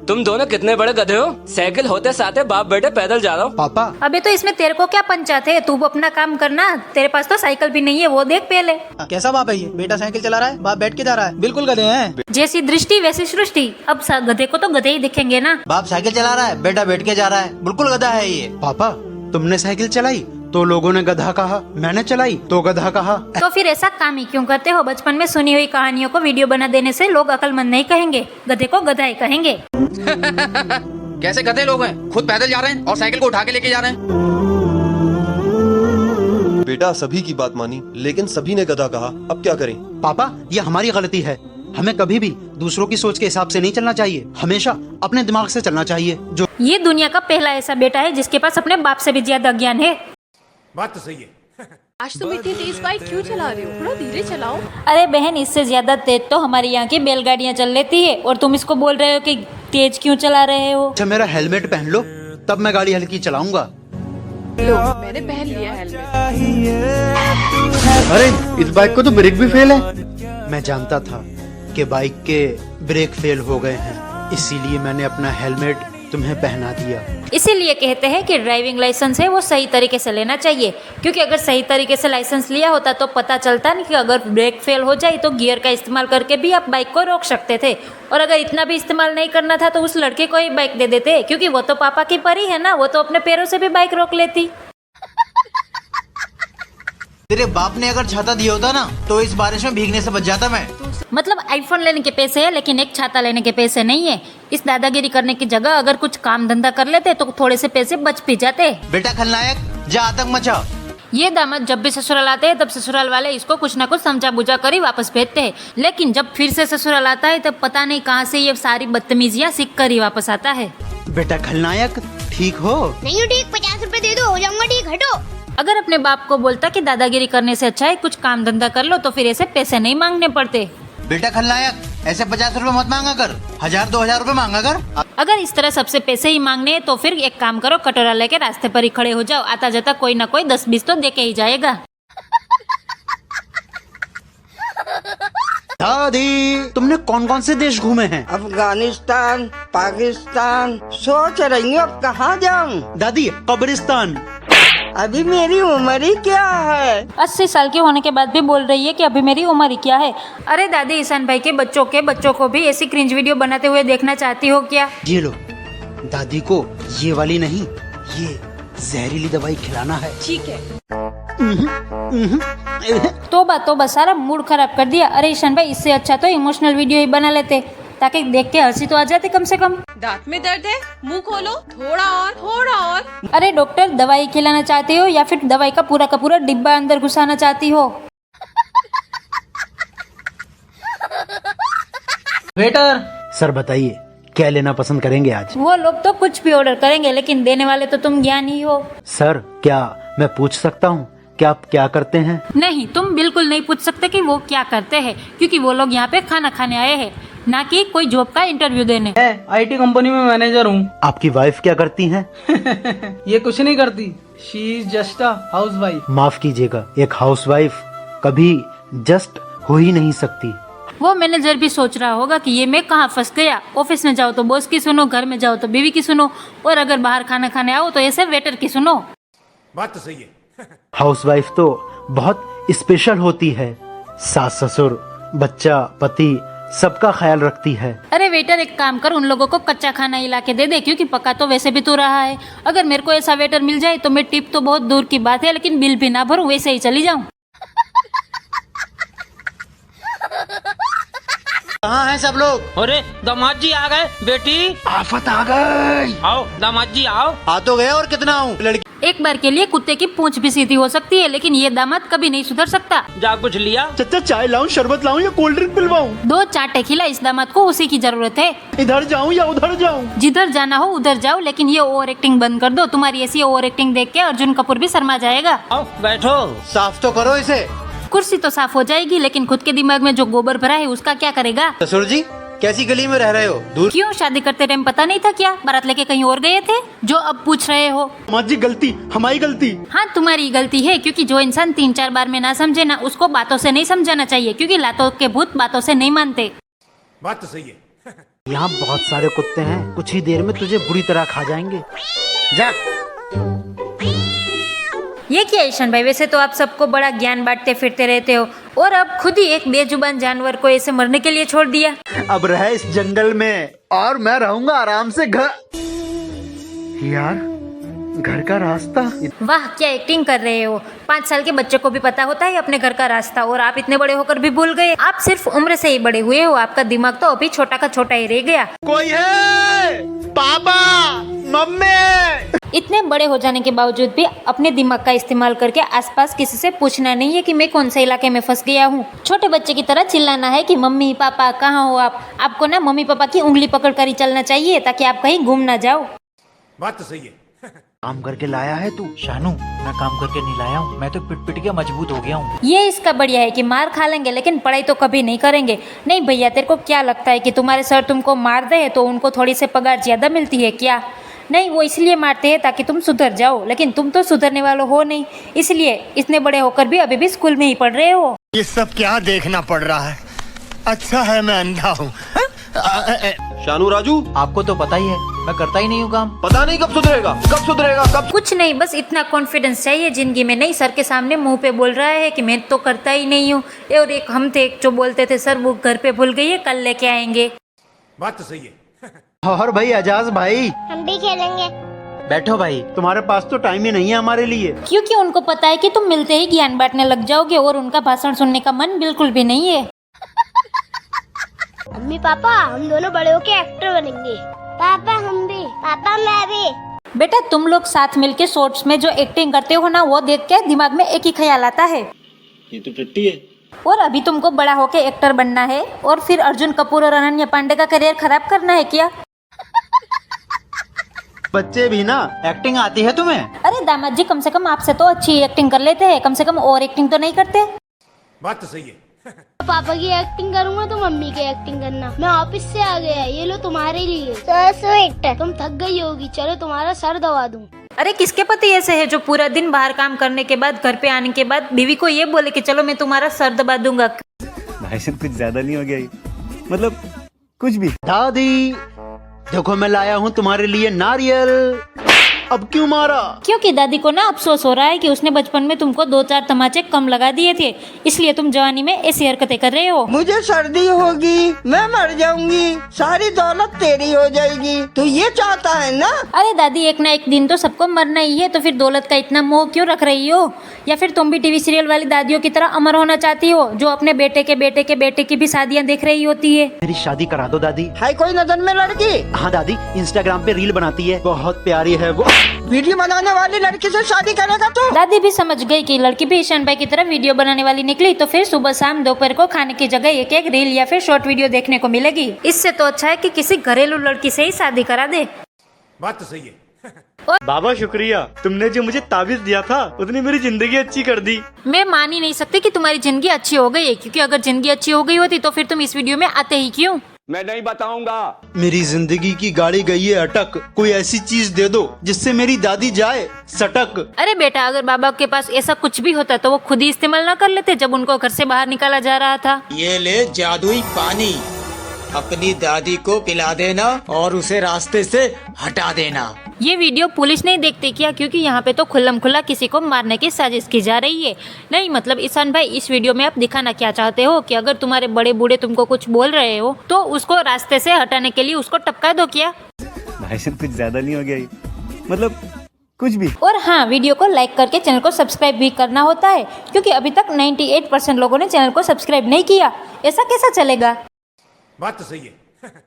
तुम दोनों कितने बड़े गधे हो, साइकिल होते साथ बाप बेटे पैदल जा रहा हो। पापा अबे तो इसमें तेरे को क्या पंचायत है, तू अपना काम करना। तेरे पास तो साइकिल भी नहीं है, वो देख पहले। कैसा बाप है ये? बेटा साइकिल चला रहा है, बाप बैठ के जा रहा है। बिल्कुल गधे हैं। जैसी दृष्टि वैसी सृष्टि। अब गधे को तो गधे ही दिखेंगे ना। बाप साइकिल चला रहा है, बेटा बैठ के जा रहा है। बिल्कुल गधा है ये। पापा तुमने साइकिल चलाई तो लोगों ने गधा कहा, मैंने चलाई तो गधा कहा। तो फिर ऐसा काम ही क्यों करते हो? बचपन में सुनी हुई कहानियों को वीडियो बना देने से लोग अक्लमंद नहीं कहेंगे, गधे को गधा ही कहेंगे। कैसे गधे लोग हैं, खुद पैदल जा रहे हैं और साइकिल को उठा के लेके जा रहे हैं। बेटा सभी की बात मानी, लेकिन सभी ने गधा कहा, अब क्या करें? पापा ये हमारी गलती है, हमें कभी भी दूसरों की सोच के हिसाब से नहीं चलना चाहिए, हमेशा अपने दिमाग से चलना चाहिए। जो ये दुनिया का पहला ऐसा बेटा है जिसके पास अपने बाप से भी ज्यादा ज्ञान है। बात तो सही है। आज तुम इतनी तेज बाइक क्यों चला रहे हो? थोड़ा धीरे चलाओ। अरे बहन, इससे ज्यादा तेज तो हमारी यहाँ की बैलगाड़ियाँ चल लेती है, और तुम इसको बोल रहे हो कि तेज क्यों चला रहे हो? अच्छा मेरा हेलमेट पहन लो, तब मैं गाड़ी हल्की चलाऊंगा। लो मैंने पहन लिया हेलमेट। अरे इस बाइक को तो ब्रेक भी फेल है। मैं जानता था कि बाइक के ब्रेक फेल हो गए हैं, इसीलिए मैंने अपना हेलमेट तुम्हें पहना दिया। इसीलिए कहते हैं कि ड्राइविंग लाइसेंस है वो सही तरीके से लेना चाहिए, क्योंकि अगर सही तरीके से लाइसेंस लिया होता तो पता चलता नहीं कि अगर ब्रेक फेल हो जाए तो गियर का इस्तेमाल करके भी आप बाइक को रोक सकते थे, और अगर इतना भी इस्तेमाल नहीं करना था तो उस लड़के को ही बाइक दे देते, क्योंकि वो तो पापा की परी है ना, वो तो अपने पैरों से भी बाइक रोक लेती। तेरे बाप ने अगर छाता दिया होता ना तो इस बारिश में भीगने से बच जाता मैं। मतलब आईफोन लेने के पैसे है लेकिन एक छाता लेने के पैसे नहीं है। इस दादागिरी करने की जगह अगर कुछ काम धंधा कर लेते तो थोड़े से पैसे बच भी जाते। बेटा खलनायक, जा आतंक मचा। ये दामाद जब भी ससुराल आते हैं तब ससुराल वाले इसको कुछ ना कुछ समझा बुझा कर ही वापस भेजते हैं, लेकिन जब फिर से ससुराल आता है तब पता नहीं कहाँ से ये सारी बदतमीजियाँ सीख कर ही वापस आता है। बेटा खलनायक ठीक हो? नहीं हो ठीक, 50 रुपए दे दो, हो जाऊंगा ठीक, हटो। अगर अपने बाप को बोलता कि दादागिरी करने से अच्छा है कुछ काम धंधा कर लो तो फिर ऐसे पैसे नहीं मांगने पड़ते। बेटा खलनायक, ऐसे 50 रुपए मत मांगा कर, 1000-2000 रुपए मांगा कर। अगर इस तरह सबसे पैसे ही मांगने हैं तो फिर एक काम करो, कटोरा लेके रास्ते पर ही खड़े हो जाओ, आता जाता कोई ना कोई 10-20 तो दे के ही जाएगा। दादी तुमने कौन कौन से देश घूमे हैं? अफगानिस्तान, पाकिस्तान, सोच रही हूँ अब कहाँ जाऊँ। दादी कब्रिस्तान। अभी मेरी उम्र ही क्या है? 80 साल के होने के बाद भी बोल रही है कि अभी मेरी उम्र ही क्या है। अरे दादी, ईशान भाई के बच्चों को भी ऐसी क्रिंज वीडियो बनाते हुए देखना चाहती हो क्या? ये लो, दादी को ये वाली नहीं, ये जहरीली दवाई खिलाना है। ठीक है। तोबा सारा मूड खराब कर दिया। अरे ईशान भाई, इससे अच्छा तो इमोशनल वीडियो ही बना लेते ताकि देख के हंसी तो आ जाती कम से कम। दांत में दर्द है, मुंह खोलो, थोड़ा और। अरे डॉक्टर, दवाई खिलाना चाहती हो या फिर दवाई का पूरा डिब्बा अंदर घुसाना चाहती हो? वेटर, सर बताइए क्या लेना पसंद करेंगे आज? वो लोग तो कुछ भी ऑर्डर करेंगे लेकिन देने वाले तो तुम ज्ञानी हो। सर क्या मैं पूछ सकता हूँ कि आप क्या करते हैं? नहीं, तुम बिल्कुल नहीं पूछ सकते कि वो क्या करते हैं, क्योंकि वो लोग यहाँ पे खाना खाने आए हैं, ना कि कोई जॉब का इंटरव्यू देने। IT कंपनी में मैनेजर हूँ। आपकी वाइफ क्या करती हैं? ये कुछ नहीं करती, she is just a housewife. माफ कीजिएगा, एक हाउसवाइफ कभी जस्ट हो ही नहीं सकती। वो मैनेजर भी सोच रहा होगा कि ये मैं कहाँ फंस गया। ऑफिस में जाओ तो बॉस की सुनो, घर में जाओ तो बीवी की सुनो, और अगर बाहर खाना खाने आओ तो ऐसे वेटर की सुनो। बात तो सही है। हाउसवाइफ तो बहुत स्पेशल होती है, सास ससुर बच्चा पति सबका ख्याल रखती है। अरे वेटर, एक काम कर, उन लोगों को कच्चा खाना ही ला के दे दे, क्योंकि पका तो वैसे भी तो रहा है। अगर मेरे को ऐसा वेटर मिल जाए तो मैं टिप तो बहुत दूर की बात है लेकिन बिल भी ना भरूं, वैसे ही चली जाऊं। कहाँ हैं सब लोग? अरे दामाद जी आ गए। बेटी आफत आ गई। आओ दामाद जी आओ। आ तो गए और कितना हूँ लड़की। एक बार के लिए कुत्ते की पूंछ भी सीधी हो सकती है लेकिन ये दामाद कभी नहीं सुधर सकता। जा कुछ लिया? चाचा चाय लाऊं, शरबत लाऊं या कोल्ड ड्रिंक पिलवाऊं? 2 चाटे खिला, इस दामाद को उसी की जरूरत है। इधर जाऊं या उधर जाऊं? जिधर जाना हो उधर जाओ, लेकिन ये ओवर एक्टिंग बंद कर दो। तुम्हारी ऐसी ओवर एक्टिंग देख के अर्जुन कपूर भी शर्मा जाएगा। आओ बैठो। साफ तो करो इसे। कुर्सी तो साफ हो जाएगी लेकिन खुद के दिमाग में जो गोबर भरा है उसका क्या करेगा? ससुर जी कैसी गली में रह रहे हो? दूर। क्यों, शादी करते टाइम पता नहीं था क्या? बारात लेके कहीं और गए थे जो अब पूछ रहे हो? माँ जी गलती, हमारी गलती। हाँ, तुम्हारी गलती है, क्योंकि जो इंसान 3-4 बार में ना समझे ना, उसको बातों से नहीं समझाना चाहिए, क्योंकि लातों के भूत बातों से नहीं मानते। बात तो सही है। यहाँ बहुत सारे कुत्ते हैं, कुछ ही देर में तुझे बुरी तरह खा जाएंगे। जा। ये क्या ईशान भाई, वैसे तो आप सबको बड़ा ज्ञान बांटते फिरते रहते हो और अब खुद ही एक बेजुबान जानवर को ऐसे मरने के लिए छोड़ दिया। अब रहे इस जंगल में और मैं रहूंगा आराम से घर। यार, घर का रास्ता। वाह, क्या एक्टिंग कर रहे हो। 5 साल के बच्चे को भी पता होता है अपने घर का रास्ता, और आप इतने बड़े होकर भी भूल गए। आप सिर्फ उम्र से ही बड़े हुए हो, आपका दिमाग तो अभी छोटा का छोटा ही रह गया। कोई है? पापा, मम्मी। इतने बड़े हो जाने के बावजूद भी अपने दिमाग का इस्तेमाल करके आसपास किसी से पूछना नहीं है कि मैं कौन से इलाके में फंस गया हूँ। छोटे बच्चे की तरह चिल्लाना है कि मम्मी पापा कहाँ हो आप। आपको ना मम्मी पापा की उंगली पकड़ कर ही चलना चाहिए ताकि आप कहीं घूम ना जाओ। बात तो सही है। काम करके लाया है तू? शानू, मैं काम करके नहीं लाया हूँ, मैं तो पिट पिट के मजबूत हो गया हूँ। ये इसका बढ़िया है कि मार खा लेंगे लेकिन पढ़ाई तो कभी नहीं करेंगे। नहीं भैया, तेरे को क्या लगता है कि तुम्हारे सर तुमको मार दे तो उनको थोड़ी सी पगार ज्यादा मिलती है क्या? नहीं, वो इसलिए मारते हैं ताकि तुम सुधर जाओ, लेकिन तुम तो सुधरने वाले हो नहीं, इसलिए इतने बड़े होकर भी अभी भी स्कूल में ही पढ़ रहे हो। ये सब क्या देखना पड़ रहा है? अच्छा है मैं अंधा हूँ। शानू राजू, आपको तो पता ही है, मैं करता ही नहीं हूँ काम। पता नहीं कब सुधरेगा, कब सुधरेगा, कब। कुछ नहीं, बस इतना कॉन्फिडेंस चाहिए जिंदगी में। नहीं, सर के सामने मुंह पे बोल रहा है कि मैं तो करता ही नहीं हूँ। और एक हम थे जो बोलते थे सर वो घर पे भूल गई है, कल लेके आएंगे। बात तो सही है। और भाई एजाज भाई, हम भी खेलेंगे। बैठो भाई। तुम्हारे पास तो टाइम ही नहीं है हमारे लिए। क्योंकि उनको पता है कि तुम मिलते ही ज्ञान बांटने लग जाओगे और उनका भाषण सुनने का मन बिल्कुल भी नहीं है। मम्मी पापा हम दोनों बड़े होके एक्टर बनेंगे। पापा हम भी। पापा मैं भी। बेटा, तुम लोग साथ मिलके शॉर्ट्स में जो एक्टिंग करते हो ना, वो देख के दिमाग में एक ही ख्याल आता है, ये तो टट्टी है। और अभी तुमको बड़ा होके एक्टर बनना है और फिर अर्जुन कपूर और अनन्या पांडे का करियर खराब करना है क्या? बच्चे भी ना एक्टिंग आती है तुम्हें? अरे दामाद जी, कम से कम आपसे तो अच्छी एक्टिंग कर लेते हैं, कम से कम और एक्टिंग तो नहीं करते। बात तो सही है। पापा की एक्टिंग करूंगा तो मम्मी की एक्टिंग करना। मैं ऑफिस से आ गया, ये लो तुम्हारे लिए। So sweet। तुम थक गई होगी, चलो तुम्हारा सर दबा दूं। अरे किसके पति ऐसे है जो पूरा दिन बाहर काम करने के बाद घर पे आने के बाद बीवी को ये बोले कि चलो मैं तुम्हारा सर दबा दूंगा? भाई साहब कुछ ज्यादा नहीं हो गया ये? मतलब कुछ भी। दादी देखो, मैं लाया हूँ तुम्हारे लिए नारियल। अब क्यों मारा? क्योंकि दादी को ना अफसोस हो रहा है कि उसने बचपन में तुमको 2-4 तमाचे कम लगा दिए थे, इसलिए तुम जवानी में ऐसी हरकतें कर रहे हो। मुझे सर्दी होगी, मैं मर जाऊंगी, सारी दौलत तेरी हो जाएगी, तो ये चाहता है ना? अरे दादी, एक ना एक दिन तो सबको मरना ही है, तो फिर दौलत का इतना मोह क्यों रख रही हो? या फिर तुम भी टीवी सीरियल वाली दादियों की तरह अमर होना चाहती हो जो अपने बेटे के बेटे के बेटे की भी शादियां देख रही होती है? मेरी शादी करा दो दादी। है कोई नजर में लड़की? हाँ दादी, इंस्टाग्राम पे रील बनाती है, बहुत प्यारी है वो। वीडियो बनाने वाली लड़की से शादी करेगा तो? दादी भी समझ गई कि लड़की भी ईशान भाई की तरह वीडियो बनाने वाली निकली, तो फिर सुबह शाम दोपहर को खाने की जगह एक एक रील या फिर शॉर्ट वीडियो देखने को मिलेगी। इससे तो अच्छा है कि किसी घरेलू लड़की से ही शादी करा दे। बात तो सही है। बाबा शुक्रिया, तुमने जो मुझे ताबीज दिया था उसने मेरी जिंदगी अच्छी कर दी। मैं मान ही नहीं सकती कि तुम्हारी जिंदगी अच्छी हो गई है, क्योंकि अगर जिंदगी अच्छी हो गई होती तो फिर तुम इस वीडियो में आते ही क्यों? मैं नहीं बताऊंगा। मेरी जिंदगी की गाड़ी गई है अटक, कोई ऐसी चीज दे दो जिससे मेरी दादी जाए सटक। अरे बेटा, अगर बाबा के पास ऐसा कुछ भी होता तो वो खुद ही इस्तेमाल ना कर लेते जब उनको घर से बाहर निकाला जा रहा था। ये ले जादुई पानी, अपनी दादी को पिला देना और उसे रास्ते से हटा देना। ये वीडियो पुलिस नहीं देखती क्या? क्योंकि यहाँ पे तो खुल्लम खुल्ला किसी को मारने की साजिश की जा रही है। नहीं मतलब ईशान भाई, इस वीडियो में आप दिखाना क्या चाहते हो कि अगर तुम्हारे बड़े बूढ़े तुमको कुछ बोल रहे हो तो उसको रास्ते से हटाने के लिए उसको टपका दो क्या? भाई साहब कुछ ज्यादा नहीं हो गया ये? मतलब कुछ भी। और हाँ, वीडियो को लाइक करके चैनल को सब्सक्राइब भी करना होता है, क्योंकि अभी तक 98% लोगों ने चैनल को सब्सक्राइब नहीं किया। ऐसा कैसा चलेगा? बात तो सही है।